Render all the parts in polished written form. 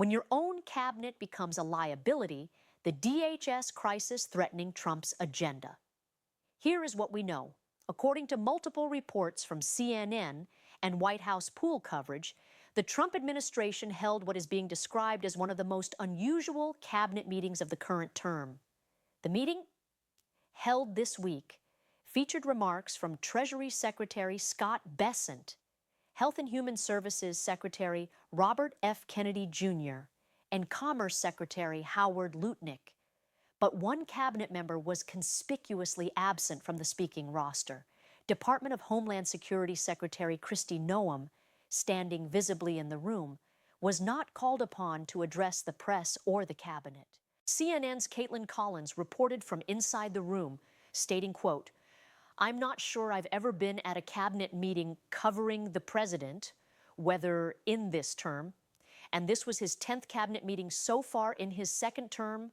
When your own cabinet becomes a liability, the DHS crisis threatening Trump's agenda. Here is what we know. According to multiple reports from CNN and White House pool coverage, the Trump administration held what is being described as one of the most unusual cabinet meetings of the current term. The meeting, held this week, featured remarks from Treasury Secretary Scott Bessent, Health and Human Services Secretary Robert F. Kennedy Jr., and Commerce Secretary Howard Lutnick. But one cabinet member was conspicuously absent from the speaking roster. Department of Homeland Security Secretary Kristi Noem, standing visibly in the room, was not called upon to address the press or the cabinet. CNN's Caitlin Collins reported from inside the room, stating, quote, "I'm not sure I've ever been at a cabinet meeting covering the president, whether in this term, and this was his 10th cabinet meeting so far in his second term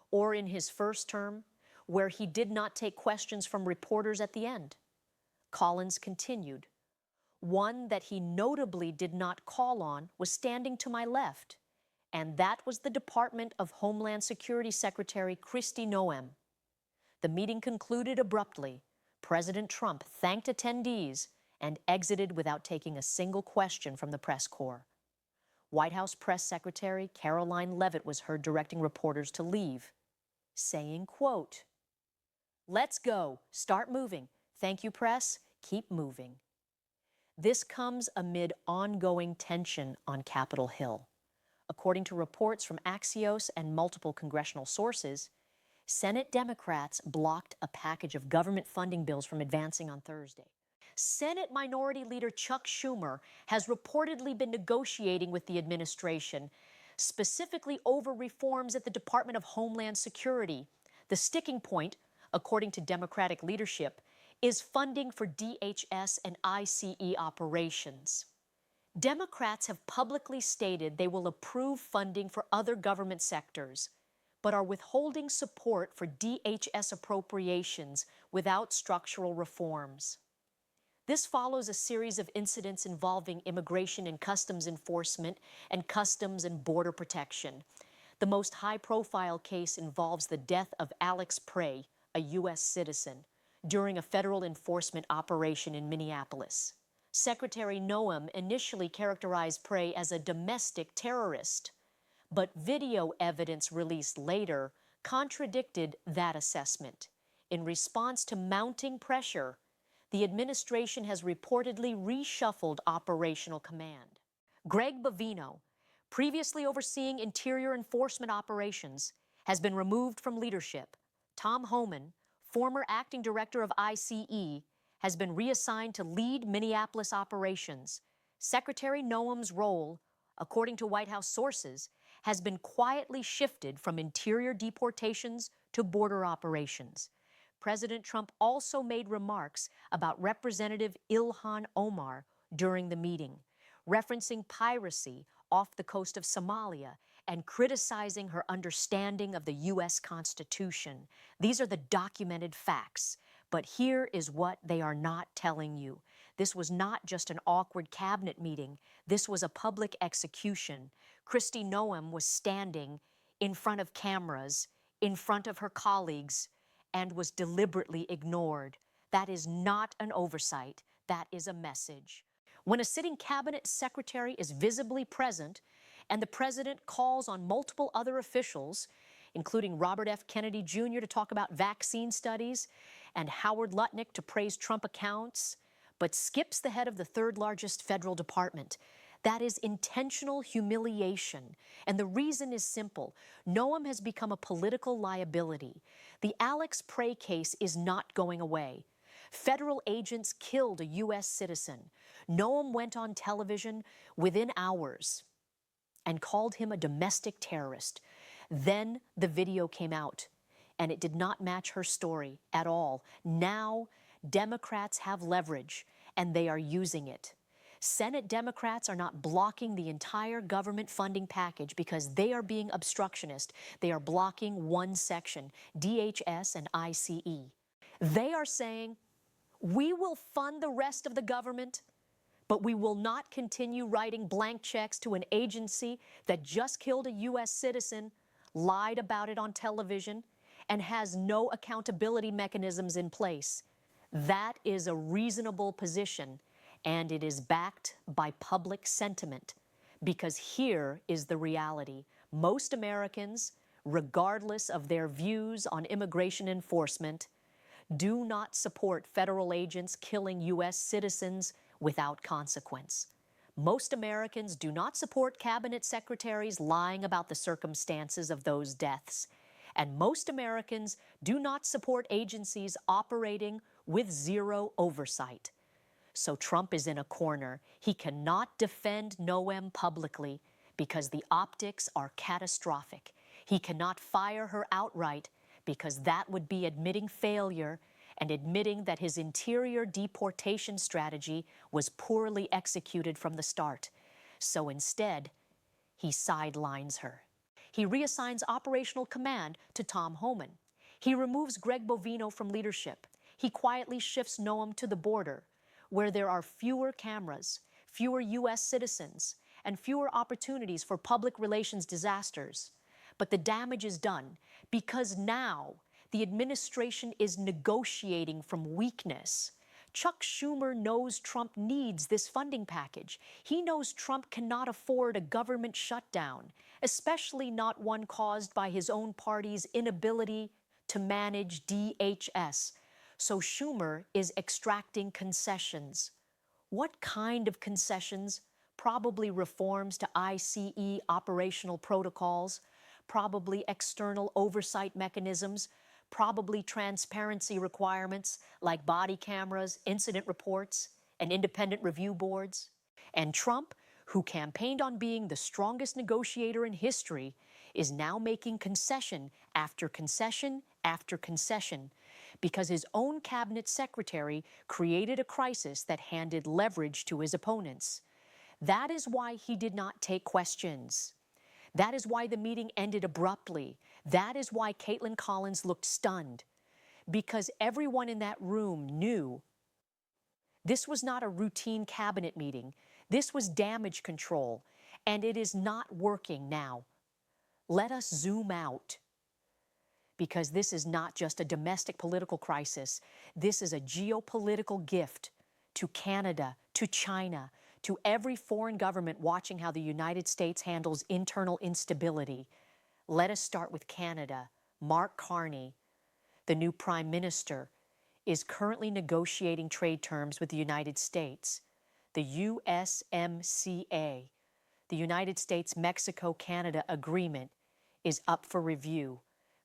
or in his first term, where he did not take questions from reporters at the end." Collins continued, "One that he notably did not call on was standing to my left, and that was the Department of Homeland Security Secretary Kristi Noem." The meeting concluded abruptly. President Trump thanked attendees and exited without taking a single question from the press corps. White House Press Secretary Caroline Leavitt was heard directing reporters to leave, saying, quote, "Let's go. Start moving. Thank you, press. Keep moving." This comes amid ongoing tension on Capitol Hill. According to reports from Axios and multiple congressional sources, Senate Democrats blocked a package of government funding bills from advancing on Thursday. Senate Minority Leader Chuck Schumer has reportedly been negotiating with the administration, specifically over reforms at the Department of Homeland Security. The sticking point, according to Democratic leadership, is funding for DHS and ICE operations. Democrats have publicly stated they will approve funding for other government sectors, but are withholding support for DHS appropriations without structural reforms. This follows a series of incidents involving immigration and customs enforcement and customs and border protection. The most high-profile case involves the death of Alex Prey, a U.S. citizen, during a federal enforcement operation in Minneapolis. Secretary Noem initially characterized Prey as a domestic terrorist, but video evidence released later contradicted that assessment. In response to mounting pressure, the administration has reportedly reshuffled operational command. Greg Bovino, previously overseeing interior enforcement operations, has been removed from leadership. Tom Homan, former acting director of ICE, has been reassigned to lead Minneapolis operations. Secretary Noem's role, according to White House sources, has been quietly shifted from interior deportations to border operations. President Trump also made remarks about Representative Ilhan Omar during the meeting, referencing piracy off the coast of Somalia and criticizing her understanding of the U.S. Constitution. These are the documented facts, but here is what they are not telling you. This was not just an awkward cabinet meeting. This was a public execution. Kristi Noem was standing in front of cameras, in front of her colleagues, and was deliberately ignored. That is not an oversight. That is a message. When a sitting cabinet secretary is visibly present and the president calls on multiple other officials, including Robert F. Kennedy Jr. to talk about vaccine studies and Howard Lutnick to praise Trump accounts, but skips the head of the third largest federal department, that is intentional humiliation. And the reason is simple. Noem has become a political liability. The Alex Prey case is not going away. Federal agents killed a U.S. citizen. Noem went on television within hours and called him a domestic terrorist. Then the video came out, and it did not match her story at all. Now, Democrats have leverage, and they are using it. Senate Democrats are not blocking the entire government funding package because they are being obstructionist. They are blocking one section, DHS and ICE. They are saying, we will fund the rest of the government, But we will not continue writing blank checks to an agency that just killed a U.S. citizen, lied about it on television, and has no accountability mechanisms in place. That is a reasonable position, and it is backed by public sentiment. Because here is the reality. Most Americans, regardless of their views on immigration enforcement, do not support federal agents killing U.S. citizens without consequence. Most Americans do not support cabinet secretaries lying about the circumstances of those deaths. And most Americans do not support agencies operating with zero oversight. So Trump is in a corner. He cannot defend Noem publicly because the optics are catastrophic. He cannot fire her outright because that would be admitting failure and admitting that his interior deportation strategy was poorly executed from the start. So instead, he sidelines her. He reassigns operational command to Tom Homan. He removes Greg Bovino from leadership. He quietly shifts Noem to the border, where there are fewer cameras, fewer U.S. citizens, and fewer opportunities for public relations disasters. But the damage is done because now the administration is negotiating from weakness. Chuck Schumer knows Trump needs this funding package. He knows Trump cannot afford a government shutdown, especially not one caused by his own party's inability to manage DHS. So Schumer is extracting concessions. What kind of concessions? Probably reforms to ICE operational protocols, probably external oversight mechanisms, probably transparency requirements like body cameras, incident reports, and independent review boards. And Trump, who campaigned on being the strongest negotiator in history, is now making concession after concession after concession because his own cabinet secretary created a crisis that handed leverage to his opponents. That is why he did not take questions. That is why the meeting ended abruptly. That is why Caitlin Collins looked stunned, because everyone in that room knew this was not a routine cabinet meeting. This was damage control, and it is not working now. Let us zoom out, because this is not just a domestic political crisis. This is a geopolitical gift to Canada, to China, to every foreign government watching how the United States handles internal instability. Let us start with Canada. Mark Carney, the new Prime Minister, is currently negotiating trade terms with the United States. The USMCA, the United States-Mexico-Canada Agreement, is up for review.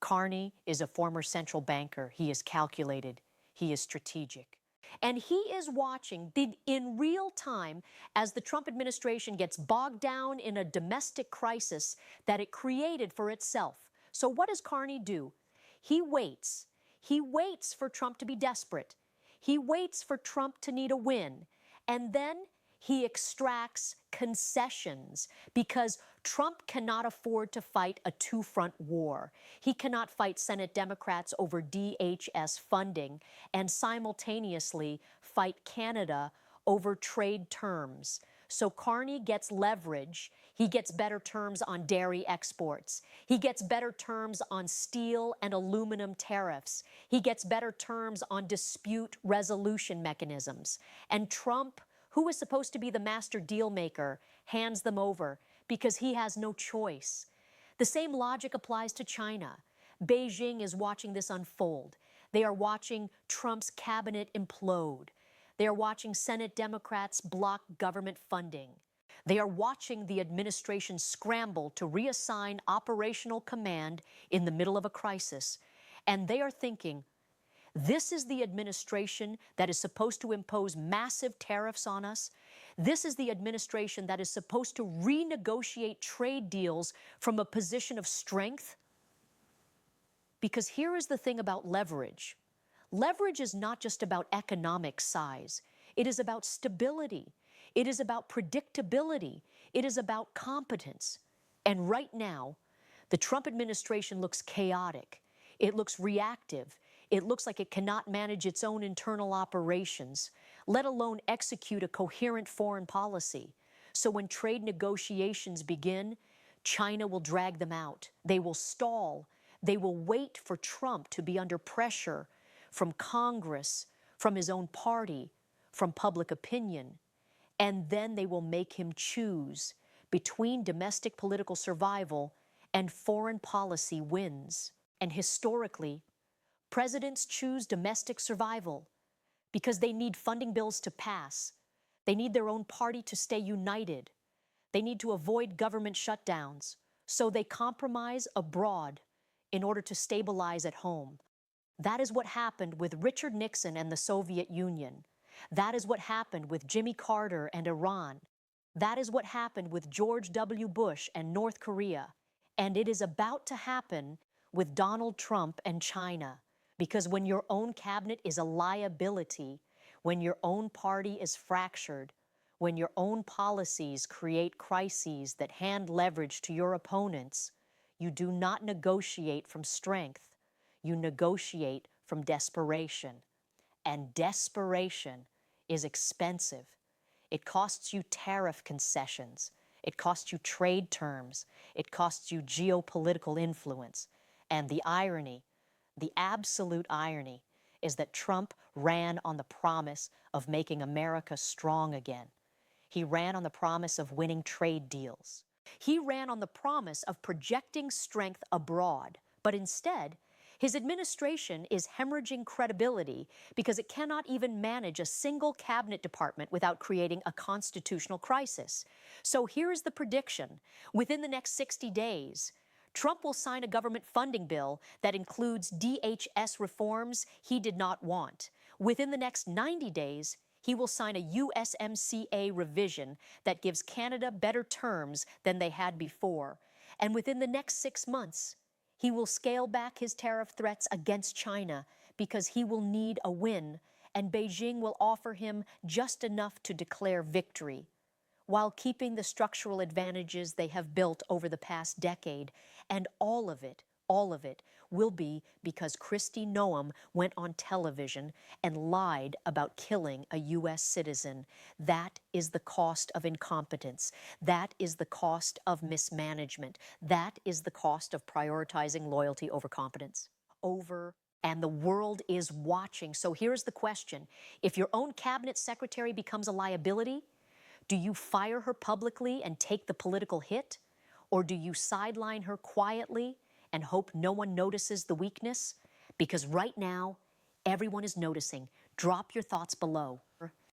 Carney is a former central banker. He is calculated. He is strategic. And he is watching in real time as the Trump administration gets bogged down in a domestic crisis that it created for itself. So what does Carney do? He waits. He waits for Trump to be desperate. He waits for Trump to need a win. And then he extracts concessions because Trump cannot afford to fight a two-front war. He cannot fight Senate Democrats over DHS funding and simultaneously fight Canada over trade terms. So Carney gets leverage. He gets better terms on dairy exports. He gets better terms on steel and aluminum tariffs. He gets better terms on dispute resolution mechanisms. And Trump, who is supposed to be the master deal maker, hands them over because he has no choice. The same logic applies to China. Beijing is watching this unfold. They are watching Trump's cabinet implode. They are watching Senate Democrats block government funding. They are watching the administration scramble to reassign operational command in the middle of a crisis. And they are thinking, this is the administration that is supposed to impose massive tariffs on us. This is the administration that is supposed to renegotiate trade deals from a position of strength. Because here is the thing about leverage. Leverage is not just about economic size. It is about stability. It is about predictability. It is about competence. And right now, the Trump administration looks chaotic. It looks reactive. It looks like it cannot manage its own internal operations, let alone execute a coherent foreign policy. So when trade negotiations begin, China will drag them out. They will stall. They will wait for Trump to be under pressure from Congress, from his own party, from public opinion. And then they will make him choose between domestic political survival and foreign policy wins. And historically, presidents choose domestic survival because they need funding bills to pass. They need their own party to stay united. They need to avoid government shutdowns. So they compromise abroad in order to stabilize at home. That is what happened with Richard Nixon and the Soviet Union. That is what happened with Jimmy Carter and Iran. That is what happened with George W. Bush and North Korea. And it is about to happen with Donald Trump and China. Because when your own cabinet is a liability, when your own party is fractured, when your own policies create crises that hand leverage to your opponents, you do not negotiate from strength. You negotiate from desperation. And desperation is expensive. It costs you tariff concessions. It costs you trade terms. It costs you geopolitical influence. And the irony, the absolute irony, is that Trump ran on the promise of making America strong again. He ran on the promise of winning trade deals. He ran on the promise of projecting strength abroad. But instead, his administration is hemorrhaging credibility because it cannot even manage a single cabinet department without creating a constitutional crisis. So here's the prediction. Within the next 60 days, Trump will sign a government funding bill that includes DHS reforms he did not want. Within the next 90 days, he will sign a USMCA revision that gives Canada better terms than they had before. And within the next 6 months, he will scale back his tariff threats against China because he will need a win, and Beijing will offer him just enough to declare victory, while keeping the structural advantages they have built over the past decade. And all of it will be because Kristi Noem went on television and lied about killing a U.S. citizen. That is the cost of incompetence. That is the cost of mismanagement. That is the cost of prioritizing loyalty over competence. And the world is watching. So here's the question. If your own cabinet secretary becomes a liability, do you fire her publicly and take the political hit? Or do you sideline her quietly and hope no one notices the weakness? Because right now, everyone is noticing. Drop your thoughts below.